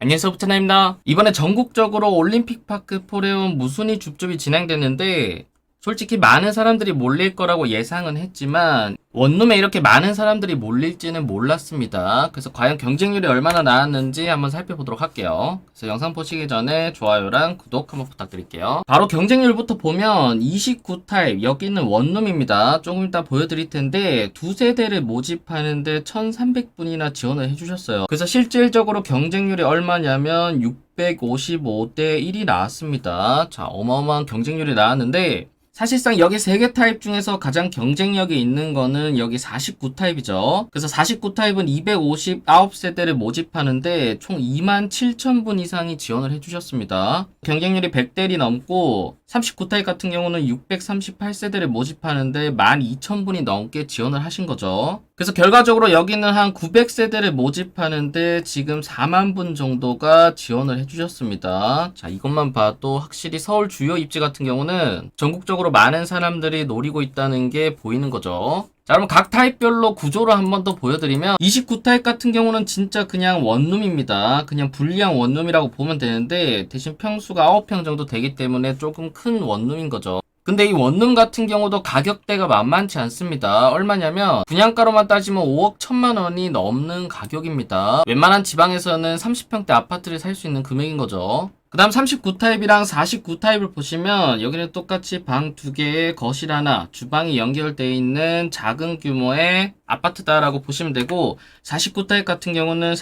안녕하세요, 부천입니다. 이번에 전국적으로 올림픽파크 포레온 무순위 줍줍이 진행됐는데 솔직히 많은 사람들이 몰릴 거라고 예상은 했지만 원룸에 이렇게 많은 사람들이 몰릴지는 몰랐습니다. 그래서 과연 경쟁률이 얼마나 나왔는지 한번 살펴보도록 할게요. 그래서 영상 보시기 전에 좋아요랑 구독 한번 부탁드릴게요. 바로 경쟁률부터 보면 29타입 여기는 원룸입니다. 조금 이따 보여드릴 텐데 두 세대를 모집하는데 1300분이나 지원을 해주셨어요. 그래서 실질적으로 경쟁률이 얼마냐면 655대 1이 나왔습니다. 자, 어마어마한 경쟁률이 나왔는데 사실상 여기 3개 타입 중에서 가장 경쟁력이 있는 거는 여기 49타입이죠. 그래서 49타입은 259세대를 모집하는데 총 27,000분 이상이 지원을 해주셨습니다. 경쟁률이 100대 1이 넘고 39타입 같은 경우는 638세대를 모집하는데 12,000분이 넘게 지원을 하신 거죠. 그래서 결과적으로 여기는 한 900세대를 모집하는데 지금 4만 분 정도가 지원을 해주셨습니다. 자, 이것만 봐도 확실히 서울 주요 입지 같은 경우는 전국적으로 많은 사람들이 노리고 있다는 게 보이는 거죠. 자, 그럼 각 타입별로 구조를 한 번 더 보여드리면 29타입 같은 경우는 진짜 그냥 원룸입니다. 그냥 불리한 원룸이라고 보면 되는데 대신 평수가 9평 정도 되기 때문에 조금 큰 원룸인 거죠. 근데 이 원룸 같은 경우도 가격대가 만만치 않습니다. 얼마냐면 분양가로만 따지면 5억 1천만 원이 넘는 가격입니다. 웬만한 지방에서는 30평대 아파트를 살 수 있는 금액인 거죠. 그 다음 39타입이랑 49타입을 보시면 여기는 똑같이 방 2개에 거실 하나, 주방이 연결되어 있는 작은 규모의 아파트다라고 보시면 되고 49타입 같은 경우는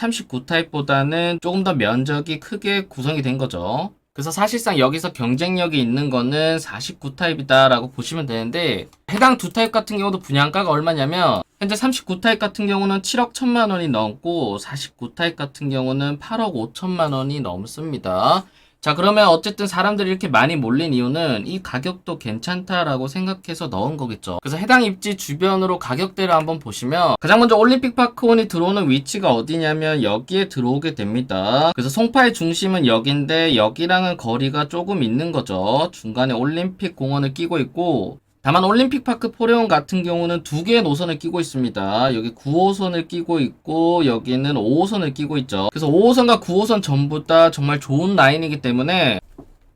39타입보다는 조금 더 면적이 크게 구성이 된 거죠. 그래서 사실상 여기서 경쟁력이 있는 거는 49타입이다 라고 보시면 되는데 해당 두 타입 같은 경우도 분양가가 얼마냐면 현재 39타입 같은 경우는 7억 1천만 원이 넘고 49타입 같은 경우는 8억 5천만 원이 넘습니다. 자, 그러면 어쨌든 사람들이 이렇게 많이 몰린 이유는 이 가격도 괜찮다라고 생각해서 넣은 거겠죠. 그래서 해당 입지 주변으로 가격대를 한번 보시면 가장 먼저 올림픽파크원이 들어오는 위치가 어디냐면 여기에 들어오게 됩니다. 그래서 송파의 중심은 여기인데 여기랑은 거리가 조금 있는 거죠. 중간에 올림픽 공원을 끼고 있고 다만 올림픽파크 포레온 같은 경우는 2개의 노선을 끼고 있습니다. 여기 9호선을 끼고 있고 여기는 5호선을 끼고 있죠. 그래서 5호선과 9호선 전부 다 정말 좋은 라인이기 때문에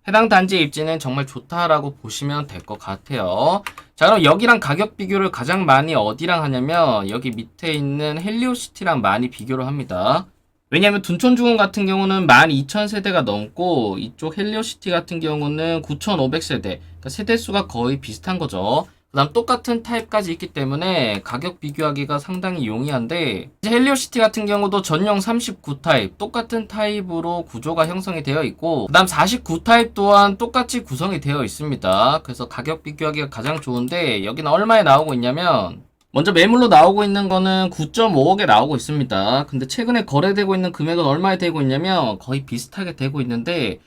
해당 단지의 입지는 정말 좋다라고 보시면 될 것 같아요. 자, 그럼 여기랑 가격 비교를 가장 많이 어디랑 하냐면 여기 밑에 있는 헬리오시티랑 많이 비교를 합니다. 왜냐면 둔촌중흥 같은 경우는 12,000세대가 넘고 이쪽 헬리오시티 같은 경우는 9,500세대, 그러니까 세대수가 거의 비슷한 거죠. 그 다음 똑같은 타입까지 있기 때문에 가격 비교하기가 상당히 용이한데 헬리오시티 같은 경우도 전용 39타입 똑같은 타입으로 구조가 형성이 되어 있고 그 다음 49타입 또한 똑같이 구성이 되어 있습니다. 그래서 가격 비교하기가 가장 좋은데 여기는 얼마에 나오고 있냐면 먼저 매물로 나오고 있는 거는 9.5억에 나오고 있습니다. 근데 최근에 거래되고 있는 금액은 얼마에 되고 있냐면 거의 비슷하게 되고 있는데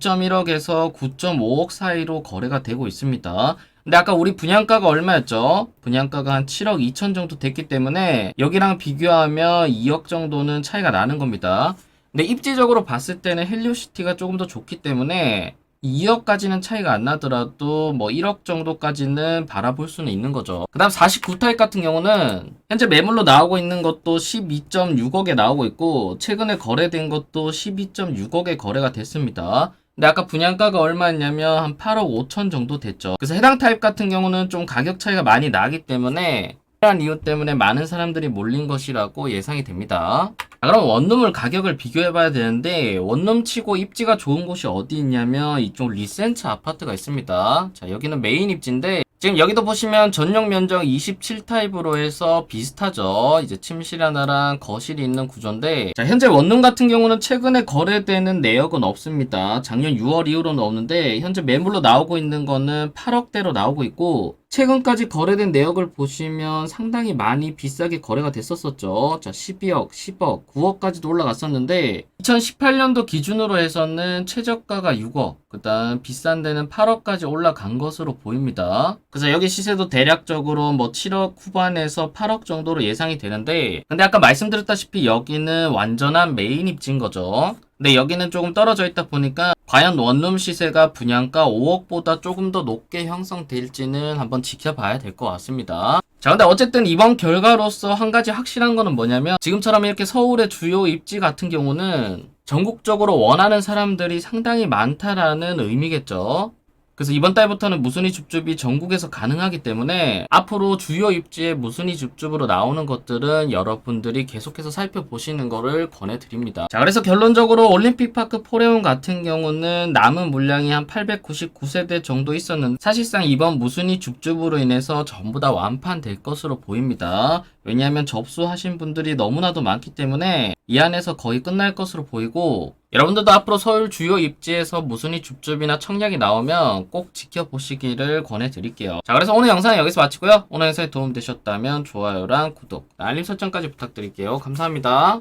9.1억에서 9.5억 사이로 거래가 되고 있습니다. 근데 아까 우리 분양가가 얼마였죠? 분양가가 한 7억 2천 정도 됐기 때문에 여기랑 비교하면 2억 정도는 차이가 나는 겁니다. 근데 입지적으로 봤을 때는 헬리오시티가 조금 더 좋기 때문에 2억까지는 차이가 안 나더라도 뭐 1억 정도까지는 바라볼 수는 있는 거죠. 그 다음 49타입 같은 경우는 현재 매물로 나오고 있는 것도 12.6억에 나오고 있고 최근에 거래된 것도 12.6억에 거래가 됐습니다. 근데 아까 분양가가 얼마였냐면 한 8억 5천 정도 됐죠. 그래서 해당 타입 같은 경우는 좀 가격 차이가 많이 나기 때문에 이러한 이유 때문에 많은 사람들이 몰린 것이라고 예상이 됩니다. 자, 그럼 원룸을 가격을 비교해 봐야 되는데 원룸 치고 입지가 좋은 곳이 어디 있냐면 이쪽 리센츠 아파트가 있습니다. 자, 여기는 메인 입지인데 지금 여기도 보시면 전용 면적 27타입으로 해서 비슷하죠. 이제 침실 하나랑 거실이 있는 구조인데 자, 현재 원룸 같은 경우는 최근에 거래되는 내역은 없습니다. 작년 6월 이후로는 없는데 현재 매물로 나오고 있는 거는 8억대로 나오고 있고 최근까지 거래된 내역을 보시면 상당히 많이 비싸게 거래가 됐었죠. 자, 12억, 10억, 9억까지도 올라갔었는데 2018년도 기준으로 해서는 최저가가 6억, 그 다음 비싼 데는 8억까지 올라간 것으로 보입니다. 그래서 여기 시세도 대략적으로 뭐 7억 후반에서 8억 정도로 예상이 되는데 근데 아까 말씀드렸다시피 여기는 완전한 메인 입지인 거죠. 근데 여기는 조금 떨어져 있다 보니까 과연 원룸 시세가 분양가 5억보다 조금 더 높게 형성될지는 한번 지켜봐야 될 것 같습니다. 자, 근데 어쨌든 이번 결과로서 한 가지 확실한 거는 뭐냐면 지금처럼 이렇게 서울의 주요 입지 같은 경우는 전국적으로 원하는 사람들이 상당히 많다라는 의미겠죠. 그래서 이번 달부터는 무순위 줍줍이 전국에서 가능하기 때문에 앞으로 주요 입지에 무순위 줍줍으로 나오는 것들은 여러분들이 계속해서 살펴보시는 거를 권해드립니다. 자, 그래서 결론적으로 올림픽파크 포레온 같은 경우는 남은 물량이 한 899세대 정도 있었는데 사실상 이번 무순위 줍줍으로 인해서 전부 다 완판될 것으로 보입니다. 왜냐하면 접수하신 분들이 너무나도 많기 때문에 이 안에서 거의 끝날 것으로 보이고, 여러분들도 앞으로 서울 주요 입지에서 무순위 줍줍이나 청약이 나오면 꼭 지켜보시기를 권해드릴게요. 자, 그래서 오늘 영상은 여기서 마치고요. 오늘 영상이 도움되셨다면 좋아요랑 구독, 알림 설정까지 부탁드릴게요. 감사합니다.